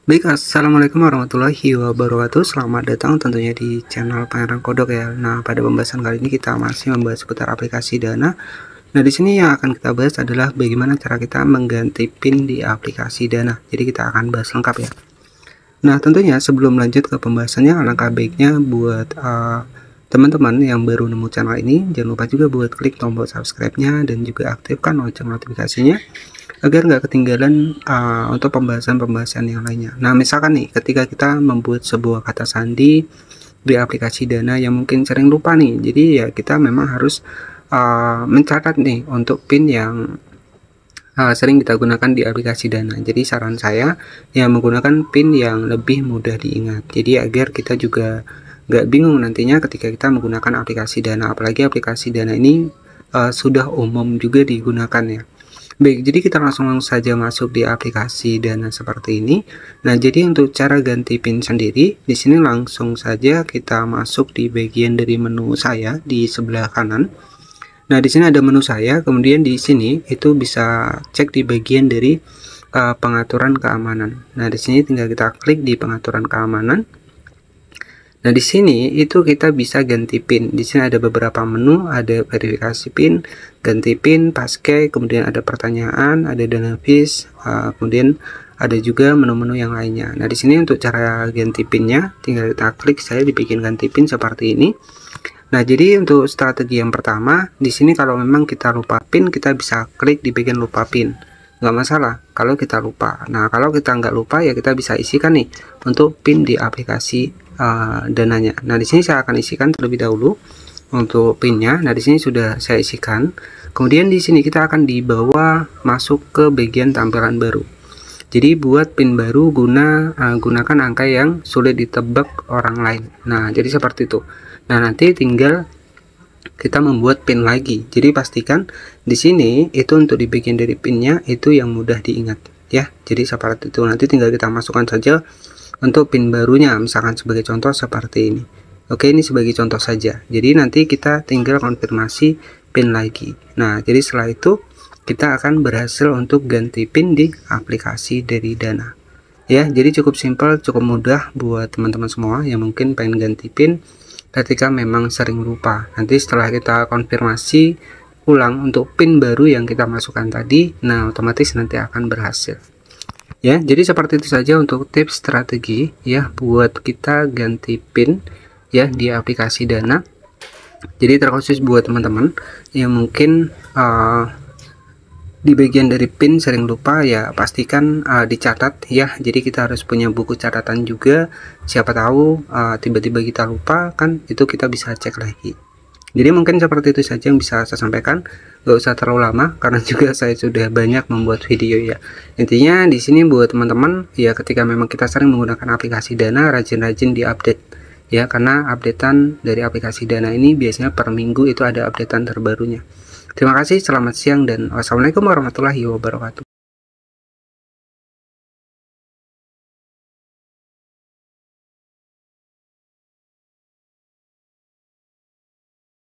Baik, assalamualaikum warahmatullahi wabarakatuh. Selamat datang tentunya di channel Pangeran Kodok ya. Nah, pada pembahasan kali ini kita masih membahas seputar aplikasi Dana. Nah, di sini yang akan kita bahas adalah bagaimana cara kita mengganti PIN di aplikasi Dana. Jadi kita akan bahas lengkap ya. Nah, tentunya sebelum lanjut ke pembahasannya, alangkah baiknya buat teman-teman yang baru nemu channel ini, jangan lupa juga buat klik tombol subscribe-nya dan juga aktifkan lonceng notifikasinya agar nggak ketinggalan untuk pembahasan-pembahasan yang lainnya. Nah, misalkan nih, ketika kita membuat sebuah kata sandi di aplikasi Dana yang mungkin sering lupa nih, jadi ya kita memang harus mencatat nih untuk PIN yang sering kita gunakan di aplikasi Dana. Jadi saran saya ya menggunakan PIN yang lebih mudah diingat. Jadi agar kita juga nggak bingung nantinya ketika kita menggunakan aplikasi Dana. Apalagi aplikasi Dana ini sudah umum juga digunakan ya. Baik, jadi kita langsung saja masuk di aplikasi Dana seperti ini. Nah, jadi untuk cara ganti PIN sendiri, di sini langsung saja kita masuk di bagian dari menu saya di sebelah kanan. Nah, di sini ada menu saya, kemudian di sini itu bisa cek di bagian dari pengaturan keamanan. Nah, di sini tinggal kita klik di pengaturan keamanan. Nah, di sini itu kita bisa ganti PIN. Di sini ada beberapa menu, ada verifikasi PIN, ganti PIN, pakai, kemudian ada pertanyaan, ada dana fees, kemudian ada juga menu-menu yang lainnya. Nah, di sini untuk cara ganti PIN-nya, tinggal kita klik saya dibikin ganti PIN seperti ini. Nah, jadi untuk strategi yang pertama, di sini kalau memang kita lupa PIN, kita bisa klik di bagian lupa PIN. Nggak masalah kalau kita lupa. Nah, kalau kita nggak lupa ya kita bisa isikan nih untuk PIN di aplikasi Dananya. Nah, di sini saya akan isikan terlebih dahulu untuk PIN-nya. Nah, di sini sudah saya isikan. Kemudian di sini kita akan dibawa masuk ke bagian tampilan baru. Jadi buat PIN baru gunakan angka yang sulit ditebak orang lain. Nah, jadi seperti itu. Nah, nanti tinggal kita membuat PIN lagi. Jadi pastikan di sini itu untuk di bagian dari PIN-nya itu yang mudah diingat ya. Jadi seperti itu. Nanti tinggal kita masukkan saja untuk PIN barunya, misalkan sebagai contoh seperti ini. Oke, ini sebagai contoh saja. Jadi nanti kita tinggal konfirmasi PIN lagi. Nah, jadi setelah itu kita akan berhasil untuk ganti PIN di aplikasi dari Dana. Ya, jadi cukup simpel, cukup mudah buat teman-teman semua yang mungkin pengen ganti PIN ketika memang sering lupa. Nanti setelah kita konfirmasi ulang untuk PIN baru yang kita masukkan tadi, nah otomatis nanti akan berhasil. Ya, jadi seperti itu saja untuk tips strategi ya buat kita ganti PIN ya di aplikasi Dana. Jadi terkhusus buat teman-teman yang mungkin di bagian dari PIN sering lupa ya pastikan dicatat ya. Jadi kita harus punya buku catatan juga. Siapa tahu tiba-tiba kita lupa kan, itu kita bisa cek lagi. Jadi mungkin seperti itu saja yang bisa saya sampaikan. Gak usah terlalu lama karena juga saya sudah banyak membuat video ya. Intinya di sini buat teman-teman ya, ketika memang kita sering menggunakan aplikasi Dana, rajin-rajin diupdate ya, karena updatean dari aplikasi Dana ini biasanya per minggu itu ada updatean terbarunya. Terima kasih, selamat siang dan wassalamualaikum warahmatullahi wabarakatuh.